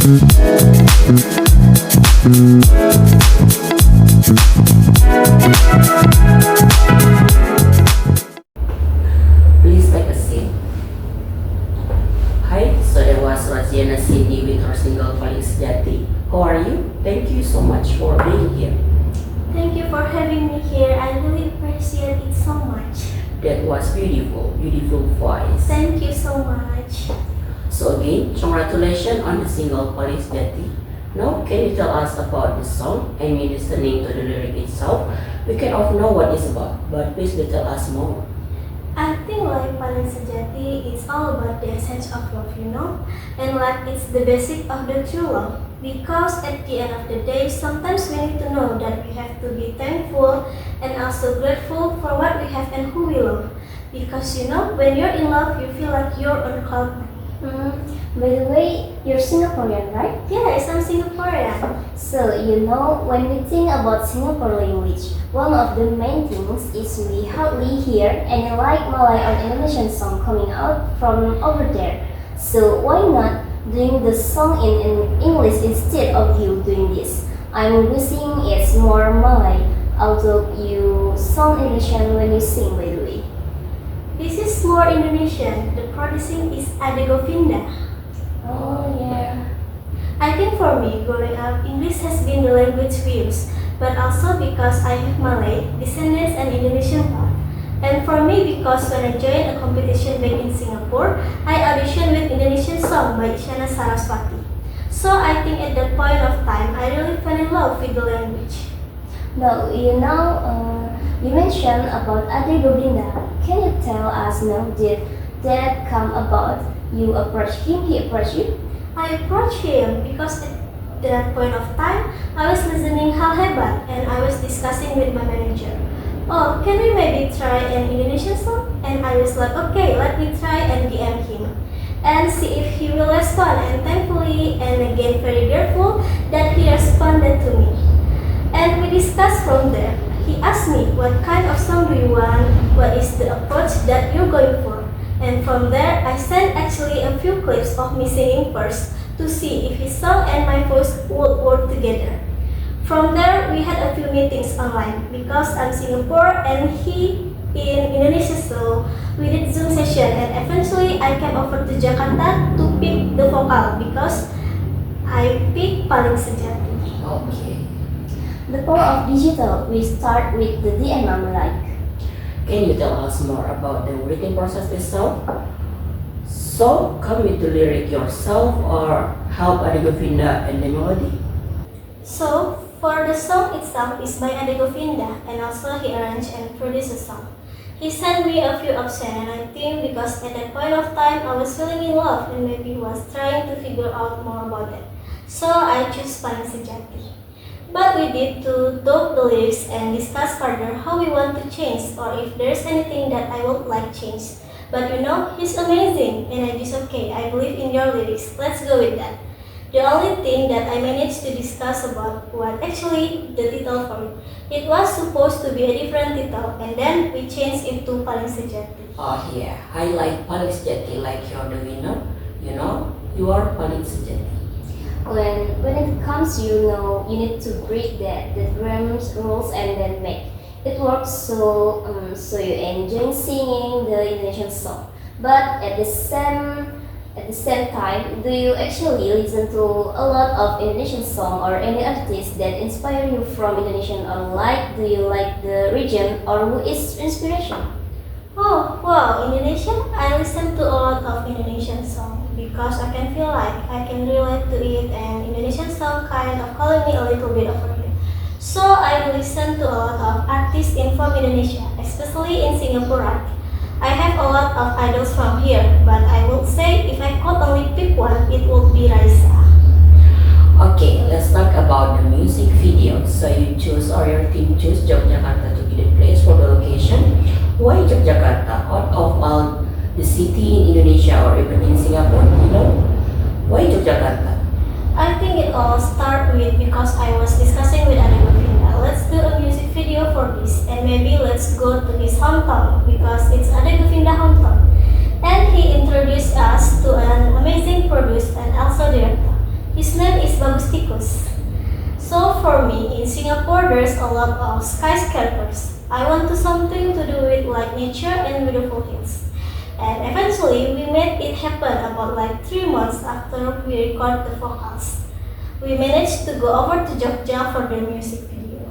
Please take a seat. Hi, so that was Raziana Cindy with her single paling sejati. How are you? Thank you so much for being here. Thank you for having me here. I really appreciate it so much. That was beautiful, beautiful voice. Thank you so much. So again, congratulations on the single paling sejati. Now, can you tell us about the song? I mean, listening to the lyric itself, we kind of know what it's about, but please do tell us more. I think like paling sejati is all about the essence of love, and like it's the basic of the true love. Because at the end of the day, sometimes we need to know that we have to be thankful and also grateful for what we have and who we love. Because when you're in love, you feel like you're on cloud nine. By the way, you're Singaporean, right? Yes, I'm Singaporean. So, when we think about Singapore language, one of the main things is we hardly hear any like Malay or Indonesian song coming out from over there. So, why not doing the song in English instead of you doing this? I'm guessing it's more Malay, although you sound Indonesian when you sing, by the way. This is more Indonesian. The producing is Ade Govinda. Oh, yeah. I think for me, growing up, English has been the language we use, but also because I have Malay, descendants, and Indonesian part. And for me, because when I joined a competition back in Singapore, I auditioned with Indonesian song by Isyana Saraswati. So I think at that point of time, I really fell in love with the language. Now, you mentioned about Ade Govinda. Can you tell us now, did that come about? You approached him, he approached you? I approached him because at that point of time, I was listening Hal Hebat and I was discussing with my manager. Oh, can we maybe try an Indonesian song? And I was like, okay, let me try and DM him and see if he will respond. And thankfully, and again very grateful that he responded to me. And we discussed from there. He asked me, what kind of song do you want? What is the approach that you're going for? And from there, I sent actually a few clips of me singing first to see if his song and my voice would work together. From there, we had a few meetings online because I'm Singapore and he in Indonesia, so we did Zoom session and eventually I came over to Jakarta to pick the vocal because I picked paling sejati. Okay. The power of digital, we start with the DM, like. Can you tell us more about the writing process itself? So, come with the lyric yourself or help Ade Govinda and the melody? So, for the song itself is by Ade Govinda and also he arranged and produced the song. He sent me a few options and I think because at that point of time I was feeling in love and maybe was trying to figure out more about it. So I chose paling sejati. But we did to talk the lyrics and discuss further how we want to change or if there's anything that I would like change. But he's amazing and I just okay, I believe in your lyrics, let's go with that. The only thing that I managed to discuss about was actually the title for it. It was supposed to be a different title and then we changed it to paling sejati. Oh yeah, I like paling sejati like you're the winner. You are paling sejati. When it comes, you need to break the drums rules and then make it work. So you enjoy singing the Indonesian song, but at the same time, do you actually listen to a lot of Indonesian song or any artist that inspire you from Indonesian, or do you like the region or who is inspiration? Oh, wow, Indonesia? I listen to a lot of Indonesian songs because I can feel like I can relate to it and Indonesian song kind of calling me a little bit over it. So I listen to a lot of artists from Indonesia, especially in Singapore. I have a lot of idols from here, but I would say if I could only pick one, it would be Raisa. Okay, let's talk about the music video. So you choose or your team choose Yogyakarta to be the place for the location. Why Yogyakarta out of all the city in Indonesia or even in Singapore? Why Yogyakarta? I think it all started with because I was discussing with Ade Govinda. Let's do a music video for this and maybe let's go to his hometown because it's Ade Govinda hometown. And he introduced us to an amazing producer and also director. His name there's a lot of skyscrapers. I want to something to do with like nature and beautiful hills. And eventually we made it happen about like 3 months after we record the vocals. We managed to go over to Jogja for the music video.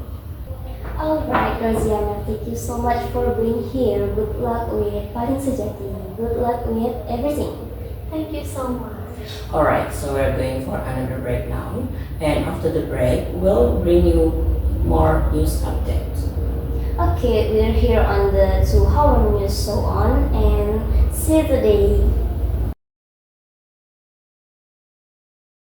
Alright, Roziana, thank you so much for being here. Good luck with Paling Sejati. Good luck with everything. Thank you so much. Alright, so we're going for another break now. And after the break, we'll bring you more news updates. Okay, we're here on the 2 Hour News So On and see you today.